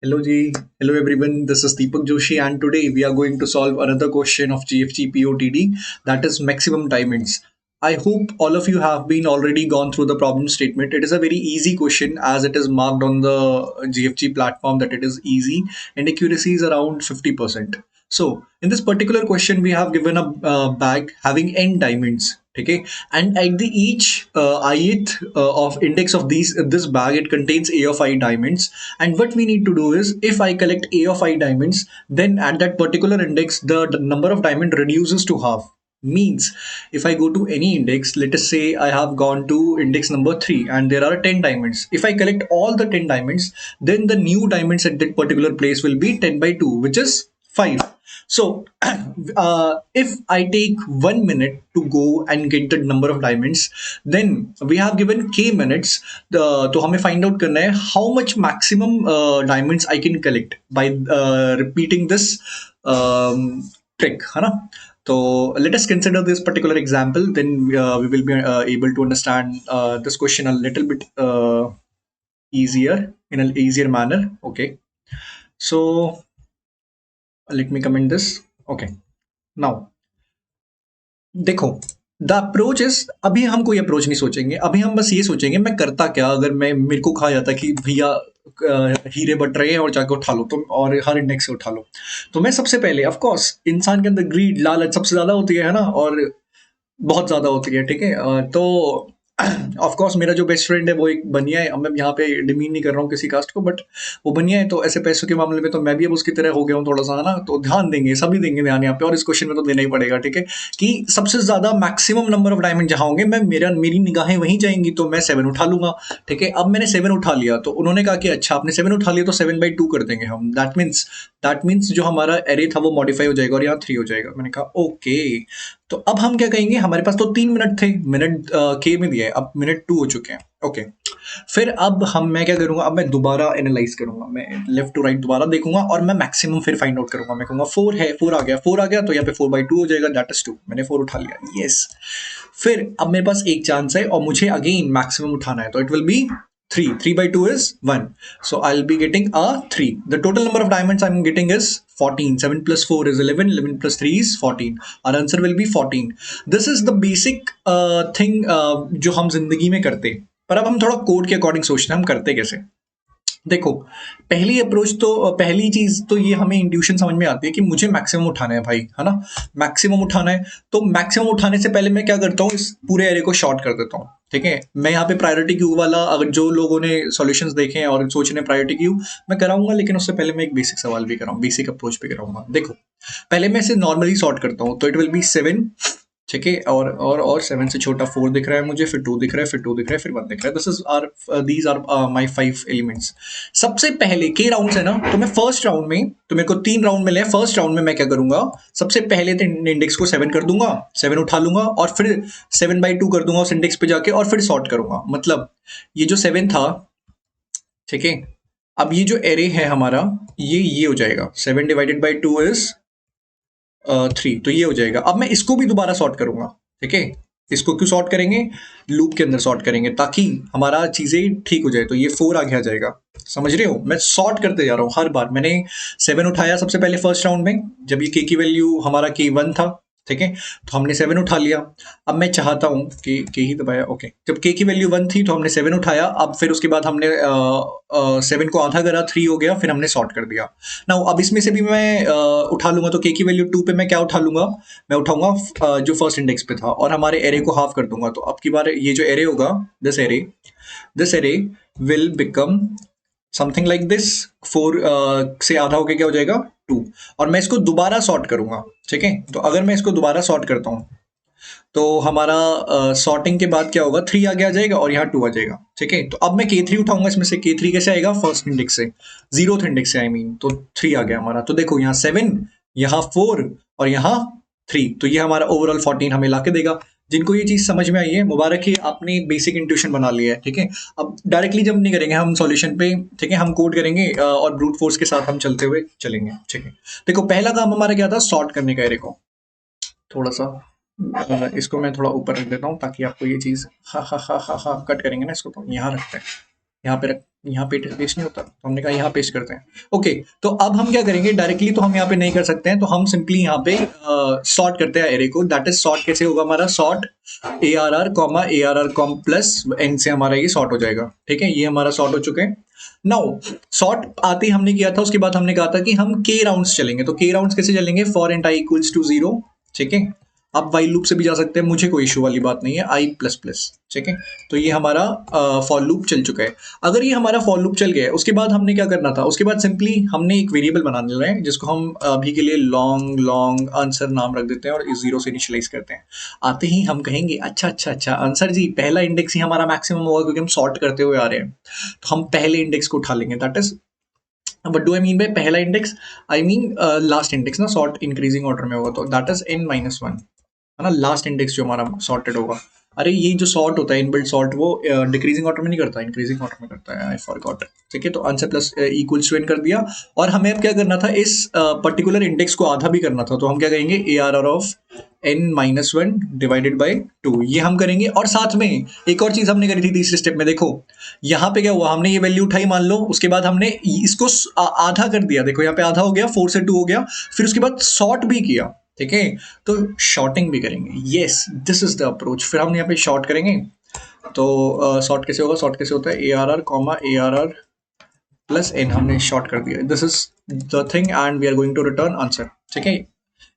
Hello Ji, hello everyone. This is Deepak Joshi, and today we are going to solve another question of GFG POTD, that is maximum diamonds. I hope all of you have been already gone through the problem statement. It is a very easy question as it is marked on the GFG platform that it is easy and accuracy is around 50%. So in this particular question, we have given a bag having n diamonds. Okay, and at the each ith of index of these this bag, it contains a of I diamonds, and what we need to do is, if I collect a of I diamonds, then at that particular index the number of diamond reduces to half. Means if I go to any index, let us say I have gone to index number 3 and there are 10 diamonds. If I collect all the 10 diamonds, then the new diamonds at that particular place will be 10 by 2, which is 5. So if I take 1 minute to go and get the number of diamonds, then we have given k minutes. तो हमें find out करना है how much maximum diamonds I can collect by repeating this trick, है ना? So let us consider this particular example. Then we will be able to understand this question a little bit easier in an easier manner. Okay. So let me comment this. Okay. Now देखो, the approach is, अभी हम कोई approach नहीं सोचेंगे, अभी हम बस ये सोचेंगे मैं करता क्या अगर मैं मेरे को कहा जाता कि भैया हीरे बट रहे हैं और जाके उठा लो तुम और हर इंडेक्स से उठा लो। तो मैं सबसे पहले ऑफ कोर्स इंसान के अंदर ग्रीड लालच सबसे ज्यादा होती है ना, और बहुत ज्यादा होती है, ठीक है। तो ऑफ कोर्स मेरा जो बेस्ट फ्रेंड है वो एक बनिया है। अब मैं यहाँ पे डिमीन नहीं कर रहा हूँ किसी कास्ट को, बट वो बनिया है, तो ऐसे पैसों के मामले में तो मैं भी अब उसकी तरह हो गया हूँ थोड़ा सा, है ना। तो ध्यान देंगे, सभी देंगे ध्यान यहाँ पे, और इस क्वेश्चन में तो देना ही पड़ेगा, ठीक है। कि सबसे ज्यादा मैक्सिमम नंबर ऑफ डायमंड जहां होंगे, मैं मेरी निगाहें वहीं जाएंगी, तो मैं 7 उठा लूंगा, ठीक है। अब मैंने 7 उठा लिया, तो उन्होंने कहा कि अच्छा आपने 7 उठा लिया तो 7/2 कर देंगे हम। दैट मीन्स जो हमारा एरे था वो मॉडिफाई हो जाएगा और यहाँ 3 हो जाएगा। मैंने कहा ओके। तो अब हम क्या कहेंगे, हमारे पास तो 3 मिनट थे, मिनट के में दिया है, अब मिनट 2 हो चुके हैं। ओके, फिर अब मैं क्या करूंगा, अब मैं दोबारा एनालाइज करूंगा, मैं लेफ्ट टू राइट दोबारा देखूंगा और मैं मैक्सिमम फिर फाइंड आउट करूंगा। मैं कहूंगा 4 है, 4 आ गया तो यहाँ पे 4/2 हो जाएगा, दैट इज 2। मैंने 4 उठा लिया, यस। फिर अब मेरे पास एक चांस है और मुझे अगेन मैक्सिमम उठाना है, तो it will be 3. 3/2 is 1. So I'll be getting a 3. The total number of diamonds I'm getting is 14. 7 plus 4 is 11. 11 plus 3 is 14. Our answer will be 14. This is the basic thing जो हम जिंदगी में करते हैं। पर अब हम थोड़ा कोड के अकॉर्डिंग सोचते हैं, हम करते कैसे। देखो, पहली अप्रोच तो पहली चीज तो ये हमें इंट्यूशन समझ में आती है कि मुझे मैक्सिमम उठाना है भाई, है ना। मैक्सिमम उठाना है, तो मैक्सिमम उठाने से पहले मैं क्या करता हूँ, इस पूरे एरे को शॉर्ट कर देता हूँ, ठीक है। मैं यहाँ पे प्रायोरिटी क्यू वाला, अगर जो लोगों ने सॉल्यूशंस देखे हैं और सोच रहे हैं प्रायोरिटी क्यू, मैं कराऊंगा, लेकिन उससे पहले मैं एक बेसिक सवाल भी कराऊंगा, बेसिक अप्रोच भी कराऊंगा। देखो, पहले मैं इसे नॉर्मली सॉर्ट करता हूँ, तो इट विल बी 7, ठीक है। और 7 से छोटा 4 दिख रहा है मुझे, फिर 2 दिख रहा है, फिर 2 दिख रहा है, फिर 1 दिख रहा है। These are my 5 elements. सबसे पहले के राउंड है ना, तो मैं फर्स्ट राउंड में, तो मेरे को 3 राउंड मिले। फर्स्ट राउंड में मैं क्या करूंगा, सबसे पहले तो इंडेक्स को 7 कर दूंगा, 7 उठा लूंगा और फिर 7/2 कर दूंगा उस इंडेक्स पे जाके, और फिर सॉर्ट करूंगा। मतलब ये जो 7 था, ठीक है, अब ये जो एरे है हमारा, ये हो जाएगा 7/2 इज 3, तो ये हो जाएगा। अब मैं इसको भी दोबारा सॉर्ट करूंगा, ठीक है। इसको क्यों सॉर्ट करेंगे, लूप के अंदर सॉर्ट करेंगे ताकि हमारा चीजें ठीक हो जाए। तो ये 4 आगे आ जाएगा, समझ रहे हो। मैं सॉर्ट करते जा रहा हूं हर बार। मैंने 7 उठाया सबसे पहले फर्स्ट राउंड में, जब ये के की वैल्यू हमारा के 1 था, ठीक है, तो हमने 7 उठा लिया। अब मैं चाहता हूं कि के ही दबाया, ओके। जब के की वैल्यू 1 थी तो हमने 7 उठाया। अब फिर उसके बाद हमने 7 को आधा करा, 3 हो गया, फिर हमने सॉर्ट कर दिया। ना अब इसमें से भी मैं उठा लूंगा, तो के की वैल्यू 2 पे मैं क्या उठा लूंगा, मैं उठाऊंगा जो फर्स्ट इंडेक्स पे था, और हमारे एरे को हाफ कर दूंगा। तो अब की बार ये जो एरे होगा, this array will become something like this. 4 से आधा होके क्या हो जाएगा, 2। और मैं इसको दोबारा सॉर्ट करूंगा, ठीक है। तो अगर मैं इसको दोबारा सॉर्ट करता हूं, तो हमारा सॉर्टिंग के बाद क्या होगा, 3 आगे आ जाएगा और यहाँ 2 आ जाएगा, ठीक है। तो अब मैं K3 उठाऊंगा, इसमें से K3 कैसे आएगा, फर्स्ट इंडेक्स से, 0th इंडेक्स से, आई मीन। तो 3 आ गया हमारा। तो देखो, यहाँ 7, यहाँ 4 और यहाँ 3, तो ये हमारा ओवरऑल 14 हमें ला के देगा। जिनको ये चीज समझ में आई है, मुबारक है, आपने बेसिक इंट्यूशन बना लिया है, ठीक है। अब डायरेक्टली जब नहीं करेंगे हम सॉल्यूशन पे, ठीक है, हम कोड करेंगे और ब्रूट फोर्स के साथ हम चलते हुए चलेंगे, ठीक है। देखो, पहला काम हमारा क्या था, सॉर्ट करने का एरे को। थोड़ा सा इसको मैं थोड़ा ऊपर रख देता हूँ ताकि आपको ये चीज, हा हा हा हा हा, कट करेंगे ना इसको, तो यहाँ रखते हैं। यहाँ पे पेस्ट नहीं होता, तो हमने कहा यहाँ पेस्ट करते हैं। ओके, तो अब हम क्या करेंगे, डायरेक्टली तो हम यहाँ पे नहीं कर सकते हैं, तो हम सिंपली यहाँ पे सॉर्ट करते हैं एरे को। दैट इज सॉर्ट कैसे होगा हमारा, sort A R R comma A R R comma plus N से हमारा ये सॉर्ट हो जाएगा। ठीक है, ये हमारा सॉर्ट हो चुके हैं। नाउ सॉर्ट आते ही हमने किया था, उसके बाद हमने कहा था कि हम के राउंड्स चलेंगे। तो के राउंड्स कैसे चलेंगे, for and I equals to 0। ठीक है, आप वाइल लूप से भी जा सकते हैं, मुझे कोई इशू वाली बात नहीं है, आई प्लस प्लस। ठीक है, तो ये हमारा फॉर लूप चल चुका है। अगर ये हमारा फॉर लूप चल गया है, उसके बाद हमने क्या करना था, उसके बाद सिंपली हमने एक वेरिएबल बनाने रहे हैं जिसको हम अभी के लिए लॉन्ग लॉन्ग आंसर नाम रख देते हैं और इस 0 से इनिशियलाइज करते हैं। आते ही हम कहेंगे अच्छा अच्छा अच्छा आंसर जी, पहला इंडेक्स ही हमारा मैक्सिमम होगा क्योंकि हम सॉर्ट करते हुए आ रहे हैं, तो हम पहले इंडेक्स को उठा लेंगे। That is what do I mean by पहला index, I mean last index ना, सॉर्ट इंक्रीजिंग ऑर्डर में होगा, तो दैट इज n-1, है ना, लास्ट इंडेक्स जो हमारा सॉर्टेड होगा। अरे ये जो सॉर्ट होता है इनबिल्ट सॉर्ट, वो डिक्रीजिंग ऑर्डर में नहीं करता, इंक्रीजिंग ऑर्डर में करता है, आई फॉरगॉट। ठीक है, तो answer plus equals to n कर दिया, और हमें अब क्या करना था, इस पर्टिकुलर इंडेक्स को आधा भी करना था, तो हम क्या कहेंगे A R R of n-1 divided by 2, ये हम करेंगे। और साथ में एक और चीज हमने करी थी तीसरे स्टेप में, देखो यहाँ पे क्या हुआ, हमने ये वैल्यू उठाई मान लो, उसके बाद हमने इसको आधा कर दिया, देखो यहाँ पे आधा हो गया, 4 से 2 हो गया, फिर उसके बाद सॉर्ट भी किया। ठीक है, तो शॉर्टिंग भी करेंगे, yes this is the approach. फिर हम यहाँ पे शॉर्ट करेंगे, तो सॉर्ट कैसे होगा, सॉर्ट कैसे होता है, A R R comma A R R plus N, हमने शॉर्ट कर दिया, this is the thing and we are going to return answer. ठीक है,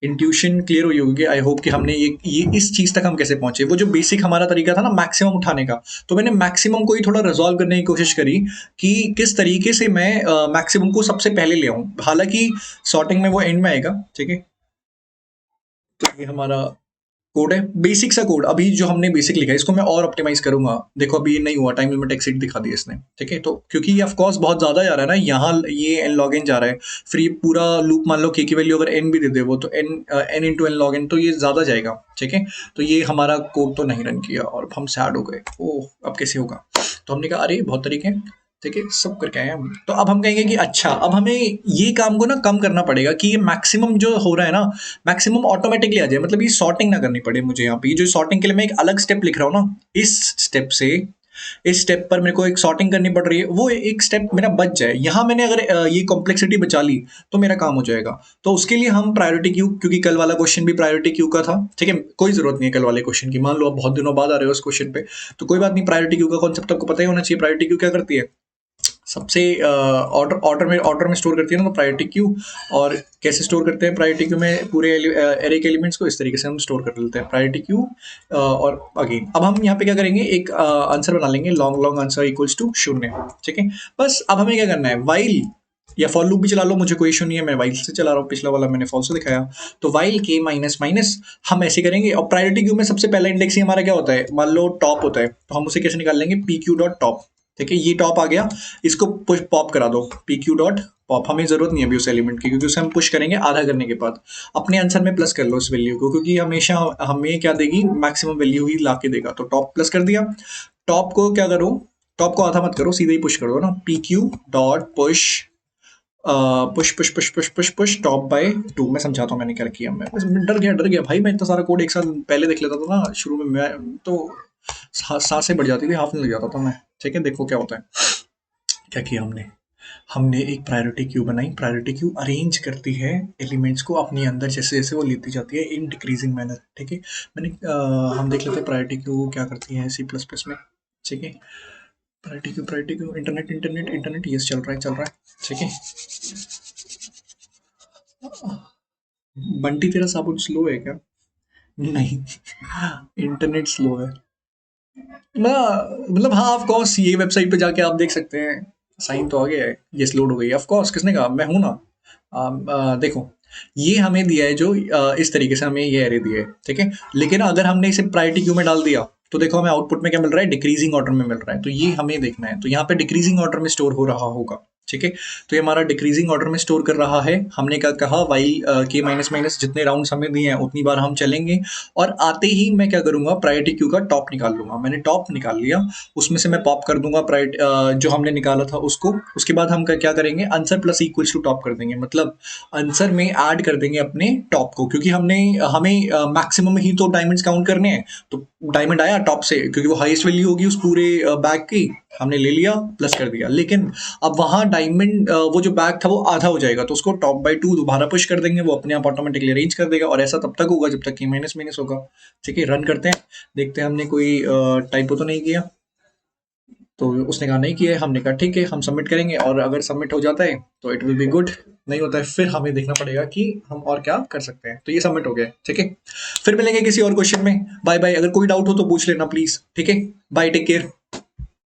इंट्यूशन क्लियर हुई होगी, आई होप कि हमने ये इस चीज तक हम कैसे पहुंचे। वो जो बेसिक हमारा तरीका था ना मैक्सिमम उठाने का, तो मैंने मैक्सिमम को ही थोड़ा रिजॉल्व करने की कोशिश करी कि किस तरीके से मैं मैक्सिमम को सबसे पहले ले आऊं, हालांकि सॉर्टिंग में वो एंड में आएगा। ठीक है, तो ये हमारा कोड है, बेसिक सा कोड। अभी जो हमने बेसिक लिखा है इसको मैं और ऑप्टिमाइज करूंगा। देखो अभी ये नहीं हुआ, टाइम लिमिट एक्सीड दिखा दिया इसने। ठीक है, तो क्योंकि ये ऑफ कोर्स बहुत ज्यादा जा रहा है ना, यहाँ ये एन लॉग एन जा रहा है, फिर ये पूरा लूप मान लो के की वैल्यू अगर एन भी दे दे वो, तो N into N log N, तो ये ज्यादा जाएगा। ठीक है, तो ये हमारा कोड तो नहीं रन किया और हम सैड हो गए, ओह अब कैसे होगा। तो हमने कहा अरे बहुत तरीके हैं, ठीक है सब करके आए हम। तो अब हम कहेंगे कि अच्छा अब हमें ये काम को ना कम करना पड़ेगा कि ये मैक्सिमम जो हो रहा है ना, मैक्सिमम ऑटोमेटिकली आ जाए, मतलब ये सॉर्टिंग ना करनी पड़े मुझे। यहाँ पे ये जो सॉर्टिंग के लिए मैं एक अलग स्टेप लिख रहा हूँ ना, इस स्टेप से इस स्टेप पर मेरे को एक सॉर्टिंग करनी पड़ रही है, वो एक स्टेप मेरा बच जाए। यहाँ मैंने अगर ये कॉम्प्लेक्सिटी बचा ली तो मेरा काम हो जाएगा। तो उसके लिए हम प्रायोरिटी क्यू, क्योंकि कल वाला क्वेश्चन भी प्रायोरिटी क्यू का था। ठीक है, कोई जरूरत नहीं है कल वाले क्वेश्चन की, मान लो आप बहुत दिनों बाद आ रहे हो उस क्वेश्चन पे, तो कोई बात नहीं, प्रायोरिटी क्यू का कॉन्सेप्ट आपको पता ही होना चाहिए। प्रायोरिटी क्यू क्या करती है, सबसे ऑर्डर में स्टोर करती है ना, तो प्रायोरिटी क्यू। और कैसे स्टोर करते हैं प्रायोरिटी क्यू में, पूरे एरे के एलिमेंट्स को इस तरीके से हम स्टोर कर लेते हैं प्रायोरिटी क्यू। और अगेन अब हम यहाँ पे क्या करेंगे, एक आंसर बना लेंगे, long long answer equals to 0। ठीक है, बस अब हमें क्या करना है, वाइल या फॉर लूप भी चला लो, मुझे कोई इशू नहीं है, मैं वाइल से चला रहा हूँ, पिछला वाला मैंने फॉल से दिखाया। तो वाइल के माइनस माइनस हम ऐसे करेंगे। और प्रायोरिटी क्यू में सबसे पहला इंडेक्स ही हमारा क्या होता है, मान लो टॉप होता है, तो हम उसे कैसे निकाल लेंगे, पी क्यू डॉट टॉप। ठीक है, ये टॉप आ गया, इसको पुश पॉप करा दो, पी क्यू डॉट पॉप। हमें जरूरत नहीं है अभी उस एलिमेंट की, क्योंकि उसे हम पुश करेंगे आधा करने के बाद। अपने आंसर में प्लस कर लो उस वैल्यू को, क्योंकि हमेशा हमें क्या देगी, मैक्सिमम वैल्यू ही ला के देगा। तो टॉप प्लस कर दिया, टॉप को क्या करो, टॉप को आधा मत करो, सीधे ही पुश कर दो ना, P Q dot push push push push push push push top bye 2। मैं समझाता हूँ मैंने क्या किया, मैं डर गया भाई, मैं इतना सारा कोड एक साल पहले देख लेता था ना शुरू में, मैं तो सांसें बढ़ जाती थी, हाफ लग जाता था मैं। ठीक है, देखो क्या होता है, क्या किया हमने, हमने एक प्रायोरिटी क्यू बनाई। प्रायोरिटी क्यू अरेंज करती है एलिमेंट्स को अपने अंदर, जैसे जैसे वो लेती जाती है इन डिक्रीजिंग मैनर। ठीक है, मैंने हम देख लेते हैं प्रायोरिटी क्यू क्या करती है सी प्लस प्लस में। ठीक है, priority queue internet internet internet, yes चल रहा है चल रहा है। ठीक है, बंटी तेरा साबुन स्लो है क्या, नहीं इंटरनेट स्लो है ना, मतलब हाँ ऑफ कोर्स ये वेबसाइट पे जाके आप देख सकते हैं, साइन तो आ गया है, ये लोड हो गई है, ऑफ कोर्स किसने कहा, मैं हूं ना। देखो ये हमें दिया है जो इस तरीके से हमें ये एरे दिया है। ठीक है, लेकिन अगर हमने इसे प्रायोरिटी क्यू में डाल दिया तो देखो हमें आउटपुट में क्या मिल रहा है, डिक्रीजिंग ऑर्डर में मिल रहा है। तो ये हमें देखना है, तो यहाँ पे डिक्रीजिंग ऑर्डर में स्टोर हो रहा होगा। ठीक है, तो ये हमारा डिक्रीजिंग ऑर्डर में स्टोर कर रहा है। हमने क्या कहा, वाइल के माइनस माइनस जितने राउंड्स हमें दिए हैं उतनी बार हम चलेंगे, और आते ही मैं क्या करूंगा, प्रायोरिटी क्यू का टॉप निकाल लूंगा। मैंने टॉप निकाल लिया, उसमें से मैं पॉप कर दूंगा जो हमने निकाला था उसको। उसके बाद हम क्या करेंगे, answer plus equals to top कर देंगे, मतलब आंसर में ऐड कर देंगे अपने टॉप को, क्योंकि हमें मैक्सिमम ही तो डायमंड्स काउंट करने हैं। तो डायमंड आया टॉप से, क्योंकि वो हाईएस्ट वैल्यू होगी उस पूरे बैग की, हमने ले लिया, प्लस कर दिया, लेकिन अब वहां डायमंड वो जो बैग था वो आधा हो जाएगा, तो उसको टॉप बाय 2 दोबारा पुश कर देंगे, वो अपने आप ऑटोमेटिकली अरेंज कर देगा, और ऐसा तब तक होगा जब तक कि माइनस माइनस होगा। ठीक है, रन करते हैं, देखते हैं हमने कोई टाइपो तो नहीं किया। तो उसने कहा नहीं किया है, हमने कहा ठीक है हम सबमिट करेंगे, और अगर सबमिट हो जाता है तो इट विल बी गुड, नहीं होता है फिर हमें देखना पड़ेगा कि हम और क्या कर सकते हैं। तो ये सबमिट हो गया, ठीक है। फिर मिलेंगे किसी और क्वेश्चन में, बाय बाय। अगर कोई डाउट हो तो पूछ लेना प्लीज, ठीक है। Bye, take care.